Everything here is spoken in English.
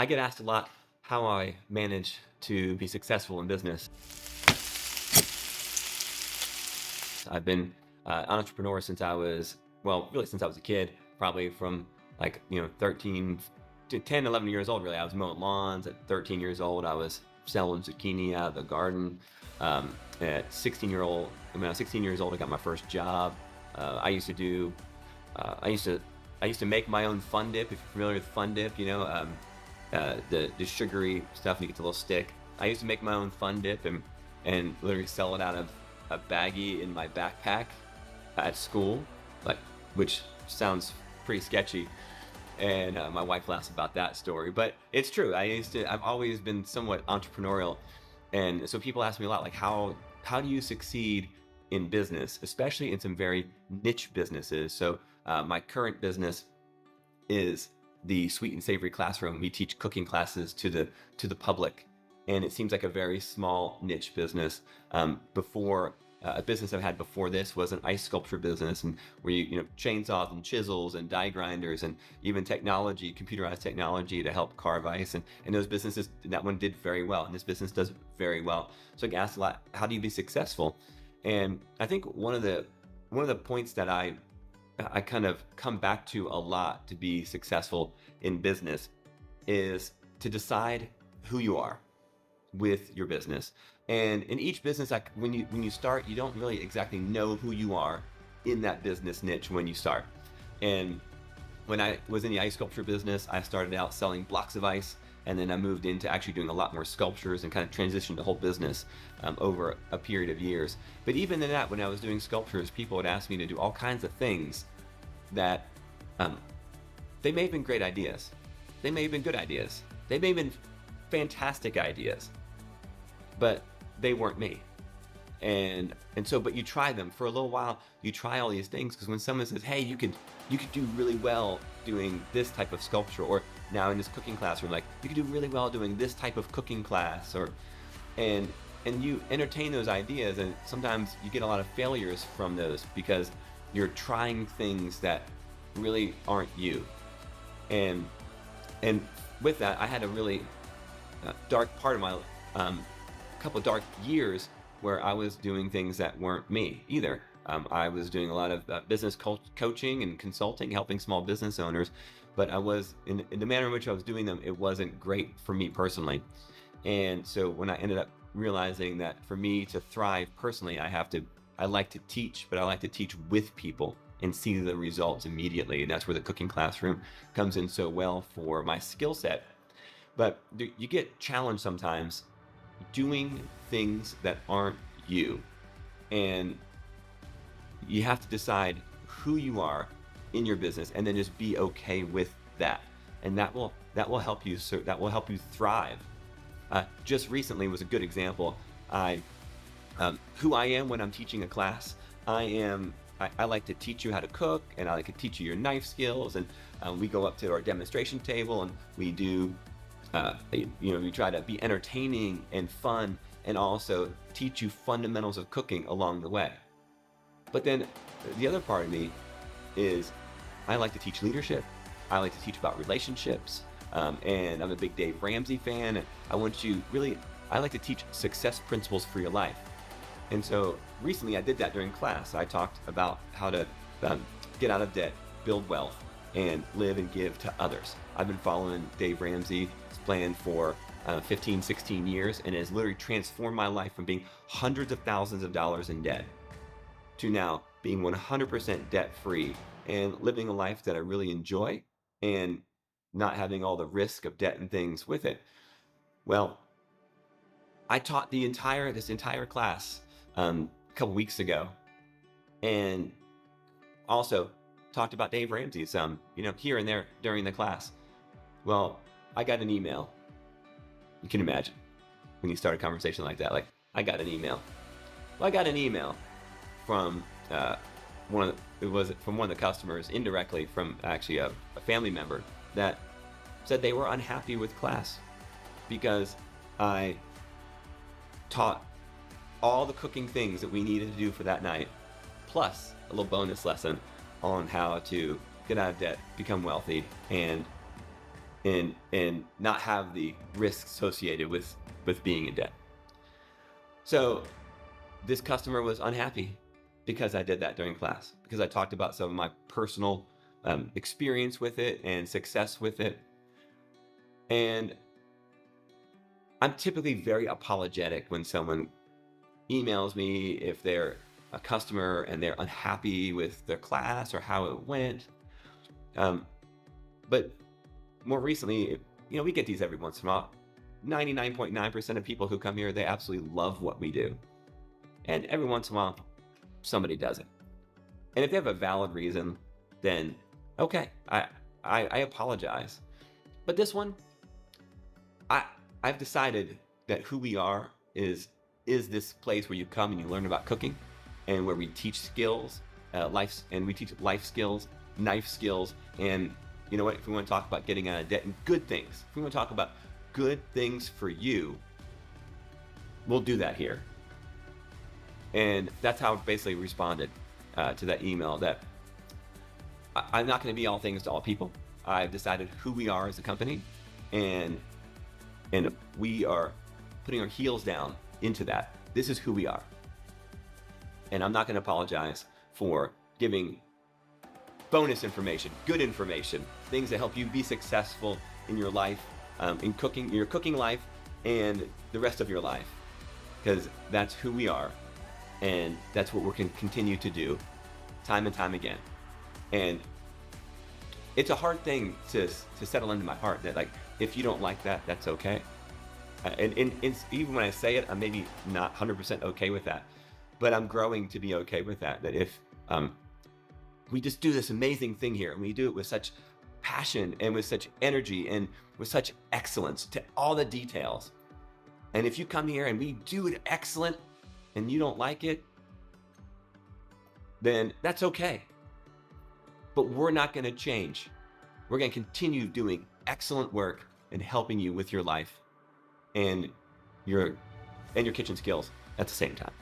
I get asked a lot how I manage to be successful in business. I've been an entrepreneur since I was, well, really since I was a kid, probably from 13 to 10, 11 years old, really. I was mowing lawns at 13 years old. I was selling zucchini out of the garden. At 16-year-old, when I was 16 years old, I got my first job. I used to do, I used to make my own fun dip. If you're familiar with fun dip, the sugary stuff, and you get the little stick. I used to make my own fun dip and literally sell it out of a baggie in my backpack at school, which sounds pretty sketchy. And my wife laughs about that story, but it's true. I've always been somewhat entrepreneurial, and so people ask me a lot, like, how do you succeed in business, especially in some very niche businesses? So my current business is the Sweet and Savory Classroom. We teach cooking classes to the public, and it seems like a very small niche business. Before a business I've had before this was an ice sculpture business, and where chainsaws and chisels and die grinders and even technology, computerized technology to help carve ice, and those businesses, that one did very well, and this business does very well. So I get asked a lot, how do you be successful? And I think one of the points that I kind of come back to a lot to be successful in business is to decide who you are with your business. And in each business, when you start, you don't really exactly know who you are in that business niche when you start. And when I was in the ice sculpture business, I started out selling blocks of ice, and then I moved into actually doing a lot more sculptures and kind of transitioned the whole business over a period of years. But even in that, when I was doing sculptures, people would ask me to do all kinds of things that they may have been great ideas. They may have been good ideas. They may have been fantastic ideas, but they weren't me. And so, but you try them for a little while. You try all these things, because when someone says, "Hey, you could do really well doing this type of sculpture," or now in this cooking class, we're like, "You could do really well doing this type of cooking class," and you entertain those ideas, and sometimes you get a lot of failures from those because you're trying things that really aren't you. And with that, I had a really dark part of my couple of dark years where I was doing things that weren't me either. I was doing a lot of business coaching and consulting, helping small business owners, but I was in the manner in which I was doing them, it wasn't great for me personally. And so when I ended up realizing that for me to thrive personally, I like to teach, but I like to teach with people and see the results immediately. And that's where the cooking classroom comes in so well for my skill set. But you get challenged sometimes doing things that aren't you. And you have to decide who you are in your business, and then just be okay with that. And that will help you. That will help you thrive. Just recently was a good example. Who I am when I'm teaching a class. I like to teach you how to cook, and I like to teach you your knife skills, and we go up to our demonstration table, and we do we try to be entertaining and fun, and also teach you fundamentals of cooking along the way. But then the other part of me is I like to teach leadership. I like to teach about relationships, and I'm a big Dave Ramsey fan. And I like to teach success principles for your life. And so recently I did that during class. I talked about how to get out of debt, build wealth, and live and give to others. I've been following Dave Ramsey's plan for 15, 16 years, and it has literally transformed my life from being hundreds of thousands of dollars in debt to now being 100% debt free and living a life that I really enjoy and not having all the risk of debt and things with it. Well, I taught this entire class a couple weeks ago, and also talked about Dave Ramsey's here and there during the class. Well, I got an email. You can imagine when you start a conversation like that. Like, I got an email. Well, I got an email from one of the customers, indirectly from actually a family member, that said they were unhappy with class because I taught all the cooking things that we needed to do for that night, plus a little bonus lesson on how to get out of debt, become wealthy, and and not have the risks associated with being in debt. So this customer was unhappy because I did that during class, because I talked about some of my personal experience with it and success with it. And I'm typically very apologetic when someone emails me if they're a customer and they're unhappy with their class or how it went. But more recently, we get these every once in a while. 99.9% of people who come here, they absolutely love what we do. And every once in a while, somebody doesn't. And if they have a valid reason, then okay, I apologize. But this one, I've decided that who we are is this place where you come and you learn about cooking, and where we teach skills, we teach life skills, knife skills, and you know what? If we want to talk about getting out of debt and good things, if we want to talk about good things for you, we'll do that here. And that's how I basically responded to that email, that I'm not going to be all things to all people. I've decided who we are as a company, and we are putting our heels down into that. This is who we are. And I'm not going to apologize for giving bonus information, good information, things that help you be successful in your life, in cooking, your cooking life, and the rest of your life. Because that's who we are, and that's what we're going to continue to do time and time again. And it's a hard thing to settle into my heart that, like, if you don't like that, that's okay. And even when I say it, I'm maybe not 100% okay with that, but I'm growing to be okay with that. That if we just do this amazing thing here, and we do it with such passion and with such energy and with such excellence to all the details, and if you come here and we do it excellent and you don't like it, then that's okay. But we're not going to change. We're going to continue doing excellent work and helping you with your life and your kitchen skills at the same time.